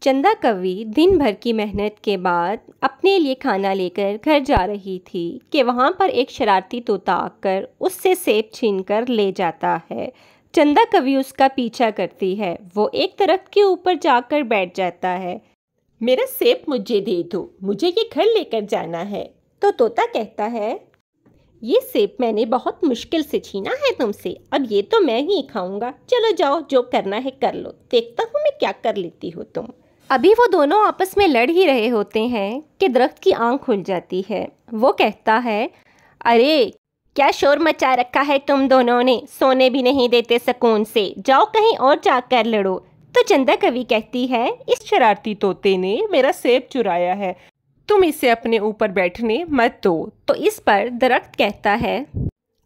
चंदा कवि दिन भर की मेहनत के बाद अपने लिए खाना लेकर घर जा रही थी कि वहाँ पर एक शरारती तोता आकर उससे सेब छीनकर ले जाता है। चंदा कवि उसका पीछा करती है। वो एक दरख्त के ऊपर जाकर बैठ जाता है। मेरा सेब मुझे दे दो, मुझे ये घर लेकर जाना है। तो तोता कहता है, ये सेब मैंने बहुत मुश्किल से छीना है तुमसे, अब ये तो मैं ही खाऊंगा। चलो जाओ, जो करना है कर लो, देखता हूँ मैं क्या कर लेती हो तुम। अभी वो दोनों आपस में लड़ ही रहे होते हैं कि दरख्त की आंख खुल जाती है। वो कहता है, अरे क्या शोर मचा रखा है तुम दोनों ने, सोने भी नहीं देते सुकून से, जाओ कहीं और जाकर लड़ो। तो चंदा कवि कहती है, इस शरारती तोते ने मेरा सेब चुराया है, तुम इसे अपने ऊपर बैठने मत दो। तो इस पर दरख्त कहता है,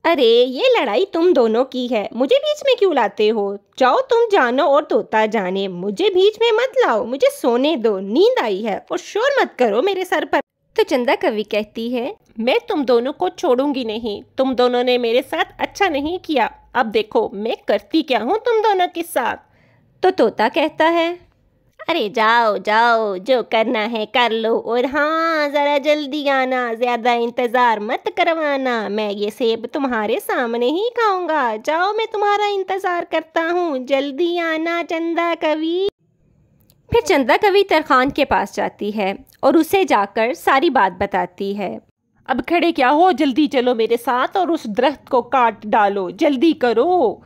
अरे ये लड़ाई तुम दोनों की है, मुझे बीच में क्यों लाते हो? जाओ तुम जानो और तोता जाने, मुझे बीच में मत लाओ, मुझे सोने दो, नींद आई है, और शोर मत करो मेरे सर पर। तो चंदा कवि कहती है, मैं तुम दोनों को छोड़ूंगी नहीं, तुम दोनों ने मेरे साथ अच्छा नहीं किया, अब देखो मैं करती क्या हूँ तुम दोनों के साथ। तो तोता कहता है, अरे जाओ जाओ, जो करना है कर लो, और हाँ ज़रा जल्दी आना, ज़्यादा इंतज़ार मत करवाना, मैं ये सेब तुम्हारे सामने ही खाऊंगा। जाओ, मैं तुम्हारा इंतज़ार करता हूँ, जल्दी आना चंदा कवि। फिर चंदा कवि तरखान के पास जाती है और उसे जाकर सारी बात बताती है। अब खड़े क्या हो, जल्दी चलो मेरे साथ और उस दरख्त को काट डालो, जल्दी करो।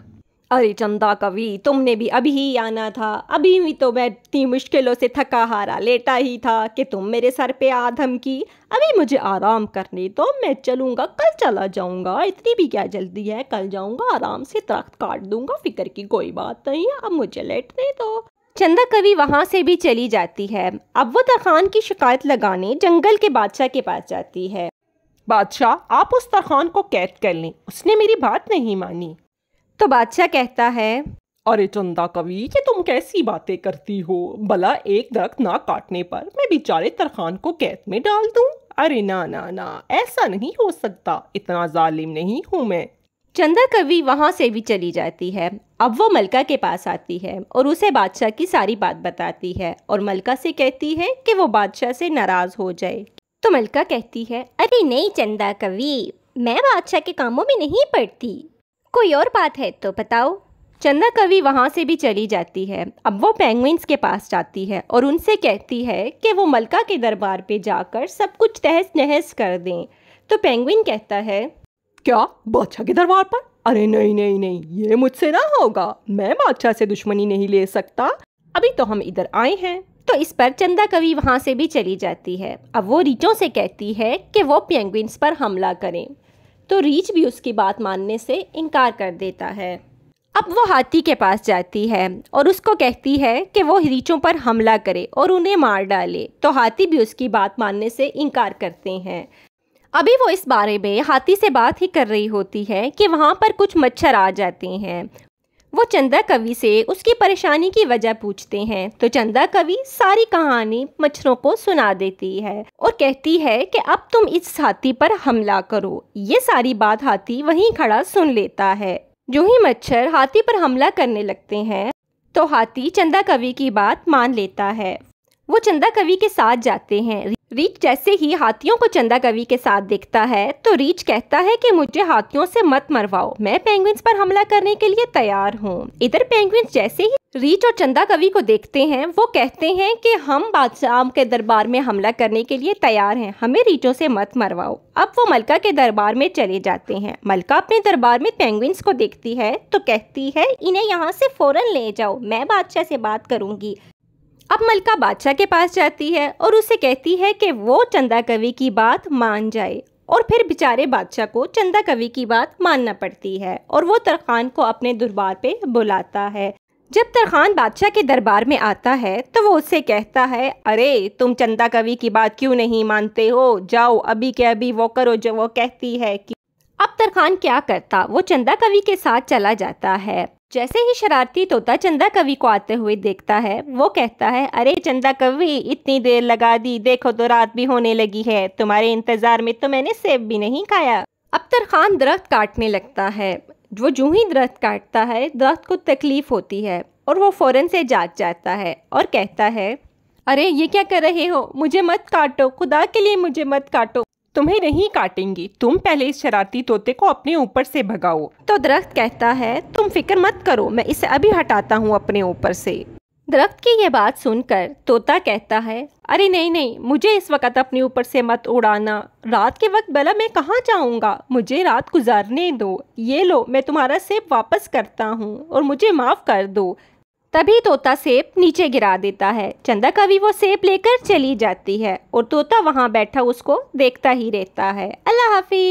अरे चंदा कवि, तुमने भी अभी ही आना था, अभी भी तो मैं इतनी मुश्किलों से थका हारा लेटा ही था कि तुम मेरे सर पे आ धमकी। अभी मुझे आराम करने दो, मैं चलूँगा, कल चला जाऊँगा, इतनी भी क्या जल्दी है, कल जाऊँगा आराम से, दरख्त काट दूँगा, फिक्र की कोई बात नहीं है, अब मुझे लेटने दो। चंदा कवि वहाँ से भी चली जाती है। अब वो तरखान की शिकायत लगाने जंगल के बादशाह के पास जाती है। बादशाह, आप उस तरखान को कैद कर लें, उसने मेरी बात नहीं मानी। तो बादशाह कहता है, अरे चंदा कवि, ये तुम कैसी बातें करती हो, भला एक दरख्त ना काटने पर मैं बेचारे तरखान को कैद में डाल दूं? अरे ना ना ना, ऐसा नहीं हो सकता, इतना जालिम नहीं हूँ मैं। चंदा कवि वहाँ से भी चली जाती है। अब वो मलका के पास आती है और उसे बादशाह की सारी बात बताती है और मलका से कहती है कि वो बादशाह से नाराज़ हो जाए। तो मलका कहती है, अरे नहीं चंदा कवि, मैं बादशाह के कामों में नहीं पड़ती, कोई और बात है तो बताओ। चंदा कवि वहाँ से भी चली जाती है। अब वो पेंगुइन्स के पास जाती है और उनसे कहती है कि वो मलका के दरबार पे जाकर सब कुछ तहस नहस कर दें। तो पेंगुइन कहता है, क्या बादशाह के दरबार पर? अरे नहीं नहीं नहीं, ये मुझसे ना होगा, मैं बादशाह से दुश्मनी नहीं ले सकता, अभी तो हम इधर आए हैं। तो इस पर चंदा कवि वहाँ से भी चली जाती है। अब वो रीछों से कहती है कि वो पेंगुइन्स पर हमला करें। तो रीछ भी उसकी बात मानने से इनकार कर देता है। अब वो हाथी के पास जाती है और उसको कहती है कि वो रीछों पर हमला करे और उन्हें मार डाले। तो हाथी भी उसकी बात मानने से इनकार करते हैं। अभी वो इस बारे में हाथी से बात ही कर रही होती है कि वहाँ पर कुछ मच्छर आ जाते हैं। वो चंदा कवि से उसकी परेशानी की वजह पूछते हैं। तो चंदा कवि सारी कहानी मच्छरों को सुना देती है और कहती है कि अब तुम इस हाथी पर हमला करो। ये सारी बात हाथी वहीं खड़ा सुन लेता है। जो ही मच्छर हाथी पर हमला करने लगते हैं तो हाथी चंदा कवि की बात मान लेता है। वो चंदा कवि के साथ जाते हैं। रीछ जैसे ही हाथियों को चंदा कवि के साथ देखता है तो रीछ कहता है कि मुझे हाथियों से मत मरवाओ, मैं पेंगुइन्स पर हमला करने के लिए तैयार हूँ। इधर पेंगुइन्स जैसे ही रीछ और चंदा कवि को देखते हैं वो कहते हैं कि हम बादशाह के दरबार में हमला करने के लिए तैयार हैं, हमें रीछों से मत मरवाओ। अब वो मलका के दरबार में चले जाते हैं। मलका अपने दरबार में पेंगुइन्स को देखती है तो कहती है, इन्हें यहाँ से फौरन ले जाओ, मैं बादशाह से बात करूँगी। अब मलका बादशाह के पास जाती है और उसे कहती है कि वो चंदा कवि की बात मान जाए, और फिर बेचारे बादशाह को चंदा कवि की बात मानना पड़ती है और वो तरखान को अपने दरबार पे बुलाता है। जब तरखान बादशाह के दरबार में आता है तो वो उससे कहता है, अरे तुम चंदा कवि की बात क्यों नहीं मानते हो, जाओ अभी के अभी वो करो जो वो कहती है। कि अब तरखान क्या करता, वो चंदा कवि के साथ चला जाता है। जैसे ही शरारती तोता चंदा कवि को आते हुए देखता है वो कहता है, अरे चंदा कवि, इतनी देर लगा दी, देखो तो रात भी होने लगी है, तुम्हारे इंतजार में तो मैंने सेब भी नहीं खाया। अब तरखान दरख्त काटने लगता है। वो जो ही दरख्त काटता है दरख्त को तकलीफ होती है और वो फौरन से जाग जाता है और कहता है, अरे ये क्या कर रहे हो, मुझे मत काटो, खुदा के लिए मुझे मत काटो। तुम्हें नहीं काटेंगी, तुम पहले इस शरारती तोते को अपने ऊपर से भगाओ। तो दरख्त कहता है तुम फिक्र मत करो, मैं इसे अभी हटाता हूँ अपने ऊपर से। दरख्त की ये बात सुनकर तोता कहता है अरे नहीं नहीं, मुझे इस वक्त अपने ऊपर से मत उड़ाना, रात के वक्त भला मैं कहाँ जाऊँगा, मुझे रात गुजारने दो। ये लो, मैं तुम्हारा सेब वापस करता हूँ और मुझे माफ़ कर दो। तभी तोता सेब नीचे गिरा देता है। चंदा कवि वो सेब लेकर चली जाती है और तोता वहाँ बैठा उसको देखता ही रहता है। अल्लाह हाफिज।